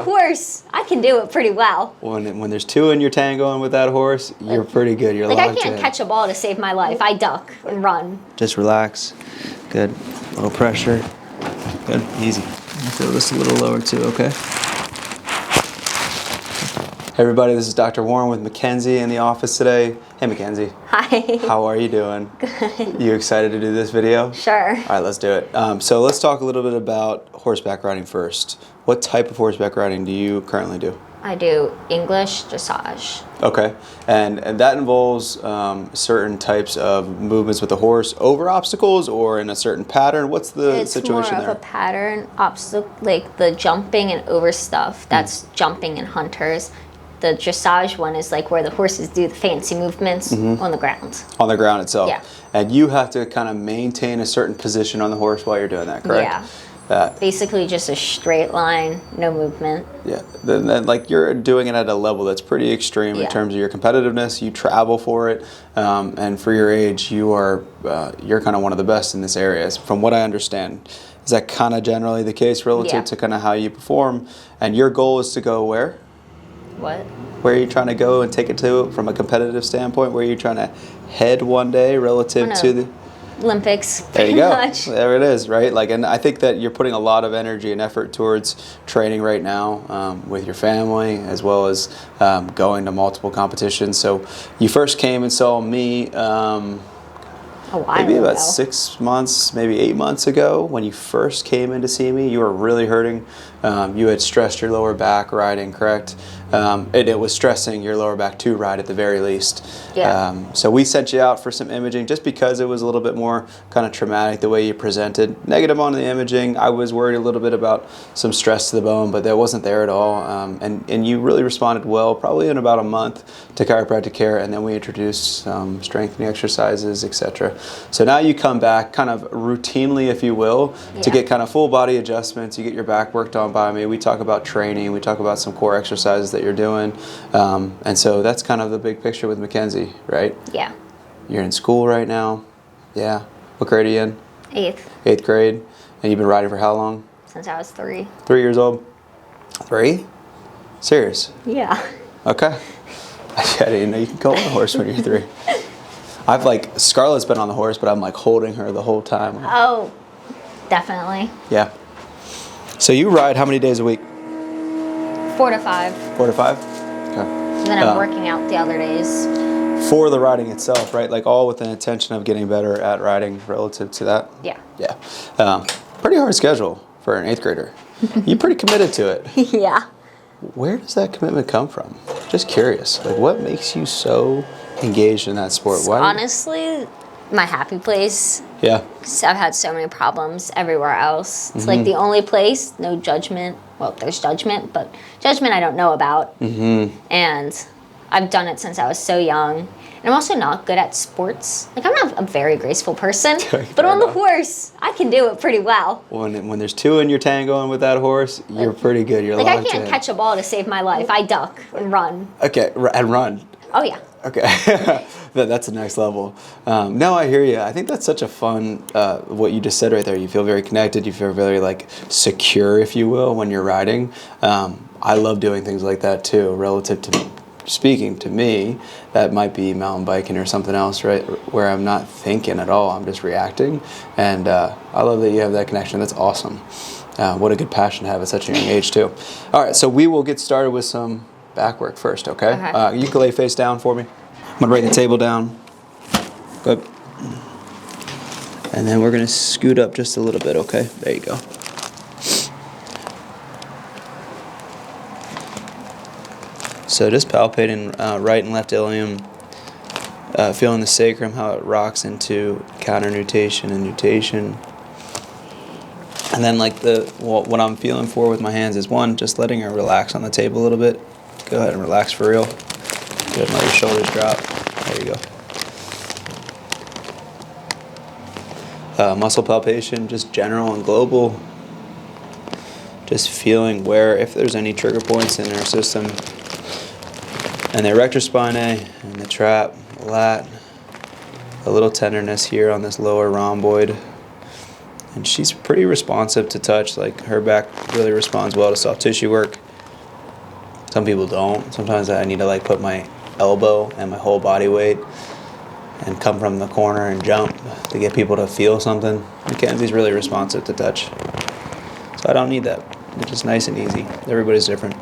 horse, I can do it pretty well. When there's two in your tango and with that horse, you're pretty good. You're like I locked can't in. catch a ball to save my life. I duck and run. Just relax. Good. A little pressure. Good. Easy. Throw this a little lower too, okay? Hey everybody, this is Dr. Warren with McKenzie in the office today. Hey McKenzie. Hi. How are you doing? Good. You excited to do this video? Sure. All right, let's do it. So let's talk a little bit about horseback riding first. What type of horseback riding do you currently do? I do English dressage. Okay, and that involves certain types of movements with the horse over obstacles or in a certain pattern. What's the situation It's more there? of a pattern, obstacle, like the jumping and over stuff. That's jumping and hunters. The dressage one is like where the horses do the fancy movements on the ground. On the ground itself. Yeah. And you have to kind of maintain a certain position on the horse while you're doing that, correct? Yeah. That. Basically just a straight line, no movement. Yeah, then like you're doing it at a level that's pretty extreme in terms of your competitiveness. You travel for it, and for your age, you're kind of one of the best in this area, from what I understand. Is that kind of generally the case relative to kind of how you perform? And your goal is to go where? What? Where are you trying to go and take it to from a competitive standpoint? Where are you trying to head one day relative to the Olympics? There you go. Much. There it is, right? Like, and I think that you're putting a lot of energy and effort towards training right now with your family, as well as going to multiple competitions. So you first came and saw me maybe about 6 months, maybe 8 months ago. When you first came in to see me, you were really hurting. You had stressed your lower back riding, correct? It was stressing your lower back to ride at the very least. Yeah. So we sent you out for some imaging just because it was a little bit more kind of traumatic the way you presented. Negative on the imaging. I was worried a little bit about some stress to the bone, but that wasn't there at all. And you really responded well, probably in about a month to chiropractic care, and then we introduced some strengthening exercises, etc. So now you come back kind of routinely, if you will, to get kind of full body adjustments. You get your back worked on by me. We talk about training. We talk about some core exercises that you're doing. And so that's kind of the big picture with McKenzie, right? Yeah. You're in school right now. Yeah. What grade are you in? 8th. 8th grade. And you've been riding for how long? Since I was 3. 3 years old? 3? Serious? Yeah. Okay. I didn't know you can go on a horse when you're 3. Scarlett's been on the horse, but I'm like holding her the whole time. Oh, definitely. Yeah. So you ride how many days a week? 4 to 5. 4 to 5? Okay. And then I'm working out the other days. For the riding itself, right? Like all with the intention of getting better at riding relative to that? Yeah. Yeah. Pretty hard schedule for an 8th grader. You're pretty committed to it. Yeah. Where does that commitment come from? Just curious. Like what makes you so engaged in that sport? Why? Honestly, my happy place. Yeah. 'Cause I've had so many problems everywhere else. It's like the only place, no judgment. Well, there's judgment, but judgment I don't know about. And I've done it since I was so young. And I'm also not good at sports. Like, I'm not a very graceful person, but on the horse, I can do it pretty well. When there's two in your tango and with that horse, you're pretty good. You're like, I locked can't in. catch a ball to save my life. I duck and run. Okay, and run. Oh, yeah. Okay, that's the next level. No, I hear you. I think that's such a fun, what you just said right there. You feel very connected. You feel very like secure, if you will, when you're riding. I love doing things like that too, relative to speaking to me. That might be mountain biking or something else, right? Where I'm not thinking at all. I'm just reacting. And I love that you have that connection. That's awesome. What a good passion to have at such a young age too. All right, so we will get started with some back work first, okay? You can lay face down for me. I'm gonna bring the table down. Good. And then we're gonna scoot up just a little bit, okay? There you go. So just palpating right and left ilium, feeling the sacrum, how it rocks into counter nutation and nutation. And then like what I'm feeling for with my hands is one, just letting her relax on the table a little bit. Go ahead and relax for real. Good, let your shoulders drop. There you go. Muscle palpation, just general and global. Just feeling where, if there's any trigger points in our system. And the erector spinae, and the trap, the lat. A little tenderness here on this lower rhomboid. And she's pretty responsive to touch, like her back really responds well to soft tissue work. Some people don't. Sometimes I need to like put my elbow and my whole body weight and come from the corner and jump to get people to feel something. McKenzie's really responsive to touch. So I don't need that. It's just nice and easy. Everybody's different.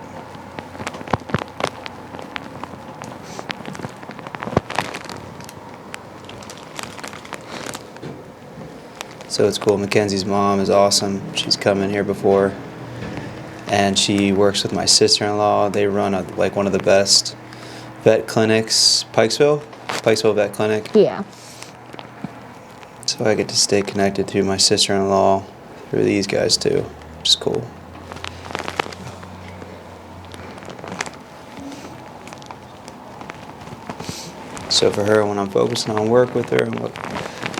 So it's cool. McKenzie's mom is awesome. She's come in here before. And she works with my sister-in-law. They run like one of the best vet clinics, Pikesville Vet Clinic. Yeah. So I get to stay connected to my sister-in-law through these guys too, which is cool. So for her, when I'm focusing on work with her,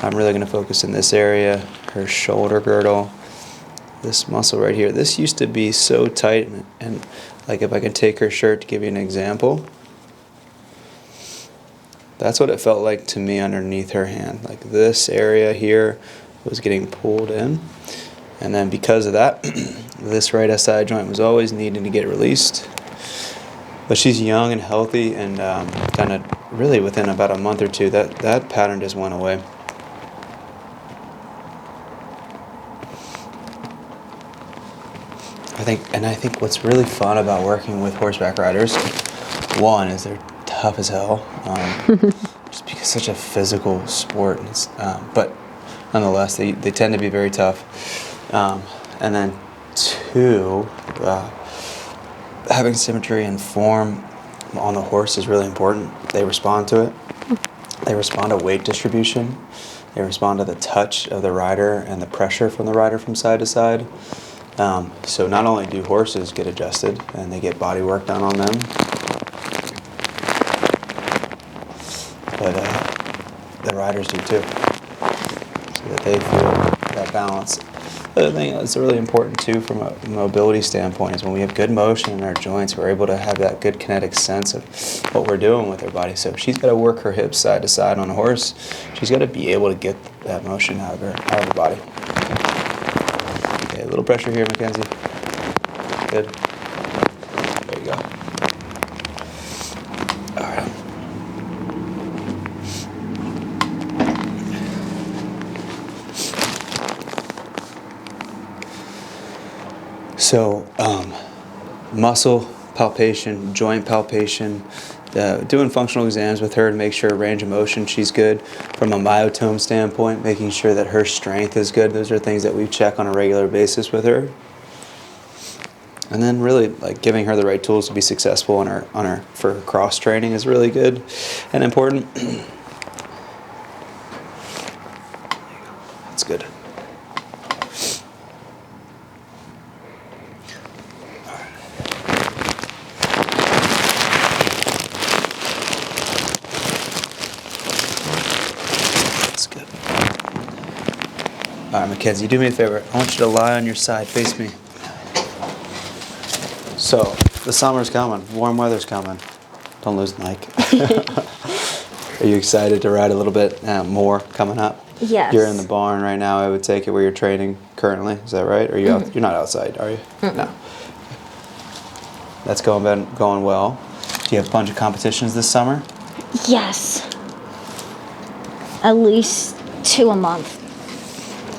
I'm really going to focus in this area, her shoulder girdle, this muscle right here. This used to be so tight, and like if I can take her shirt to give you an example, that's what it felt like to me underneath her hand. Like this area here was getting pulled in, and then because of that, this right SI joint was always needing to get released. But she's young and healthy, and kind of really within about a month or two, that pattern just went away. I think what's really fun about working with horseback riders, one is they're tough as hell, just because it's such a physical sport. And but nonetheless, they tend to be very tough. And then two, having symmetry and form on the horse is really important. They respond to it. They respond to weight distribution. They respond to the touch of the rider and the pressure from the rider from side to side. So not only do horses get adjusted and they get body work done on them, but the riders do too, so that they feel that balance. The other thing that's really important too from a mobility standpoint is when we have good motion in our joints, we're able to have that good kinetic sense of what we're doing with our body. So if she's got to work her hips side to side on a horse, she's got to be able to get that motion out of her body. Okay, a little pressure here, McKenzie. Good. There you go. All right. So, muscle palpation, joint palpation, doing functional exams with her to make sure range of motion, she's good. From a myotome standpoint, making sure that her strength is good. Those are things that we check on a regular basis with her. And then really like giving her the right tools to be successful on her for her cross training is really good and important. That's good. All right, McKenzie, do me a favor. I want you to lie on your side, face me. So, the summer's coming, warm weather's coming. Don't lose the mic. Are you excited to ride a little bit more coming up? Yes. You're in the barn right now, I would take it, where you're training currently. Is that right? Or you out, you're not outside, are you? No. That's going well. Do you have a bunch of competitions this summer? Yes. At least 2 a month.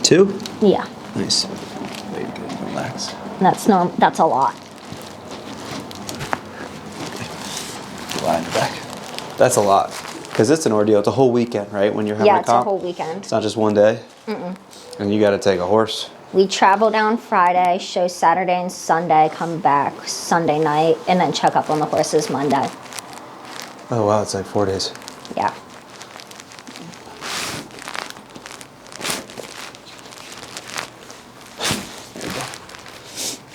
2? Yeah. Nice. Very good. Relax. That's a lot. Lie in the back. That's a lot. Because it's an ordeal. It's a whole weekend, right? When you're having a comp. Yeah, it's a whole weekend. It's not just one day. And you got to take a horse. We travel down Friday, show Saturday and Sunday, come back Sunday night, and then check up on the horses Monday. Oh wow, it's like 4 days. Yeah.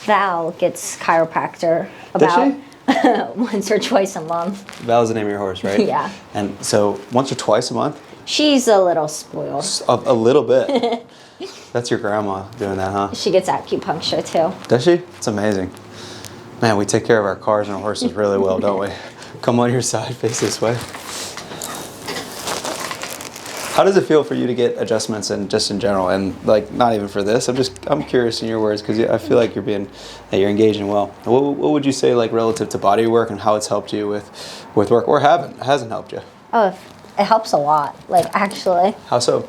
Val gets chiropractor about once or twice a month. Val's the name of your horse, right? Yeah. And so once or twice a month? She's a little spoiled. A little bit. That's your grandma doing that, huh? She gets acupuncture too. Does she? It's amazing. Man, we take care of our cars and our horses really well, don't we? Come on your side, face this way. How does it feel for you to get adjustments and just in general, and like not even for this? I'm curious in your words because I feel like you're engaging well. What would you say like relative to body work and how it's helped you with work or hasn't helped you? Oh, it helps a lot. Like actually. How so?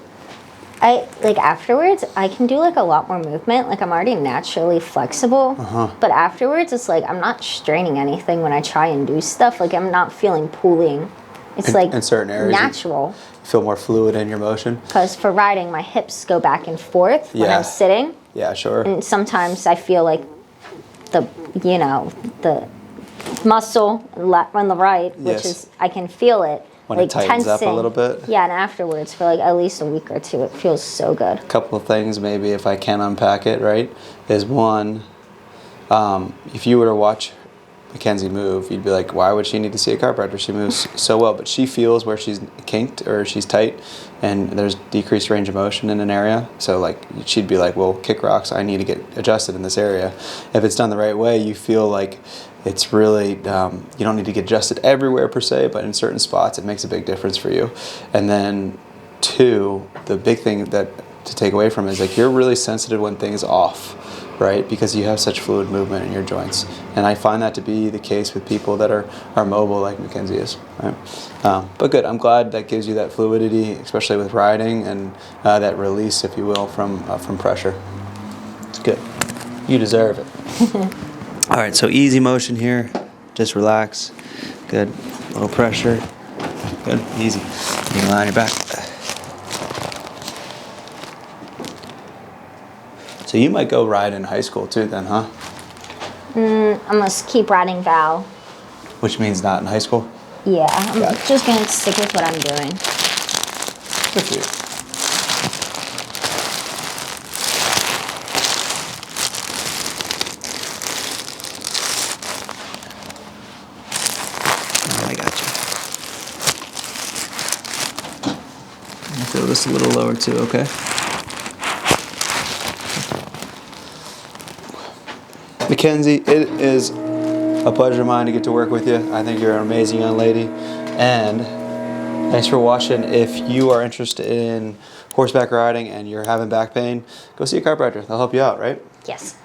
Afterwards, I can do like a lot more movement. Like I'm already naturally flexible, but afterwards it's like I'm not straining anything when I try and do stuff. Like I'm not feeling pulling. It's in certain areas, natural. You feel more fluid in your motion. Because for riding, my hips go back and forth when I'm sitting. Yeah, sure. And sometimes I feel like the muscle on the right, which is I can feel it. When like it tightens tensing. up a little bit. Yeah, and afterwards for like at least a week or two, it feels so good. A couple of things maybe if I can unpack it, right, is one, if you were to watch McKenzie move, you'd be like, why would she need to see a chiropractor? She moves so well, but she feels where she's kinked or she's tight and there's decreased range of motion in an area. So like she'd be like, well, kick rocks, I need to get adjusted in this area. If it's done the right way, you feel like it's really, you don't need to get adjusted everywhere per se, but in certain spots it makes a big difference for you. And then two, the big thing that to take away from it is like you're really sensitive when things off, right? Because you have such fluid movement in your joints. And I find that to be the case with people that are mobile like McKenzie is, right? But good, I'm glad that gives you that fluidity, especially with riding and that release, if you will, from pressure. It's good. You deserve it. All right, so easy motion here. Just relax. Good. A little pressure. Good. Easy. You can lie on your back. So you might go ride in high school too then, huh? I'm going to keep riding Val. Which means not in high school? Yeah, I'm just going to stick with what I'm doing. Good for you. Feel this a little lower too, okay? McKenzie, it is a pleasure of mine to get to work with you. I think you're an amazing young lady. And thanks for watching. If you are interested in horseback riding and you're having back pain, go see a chiropractor. They'll help you out, right? Yes.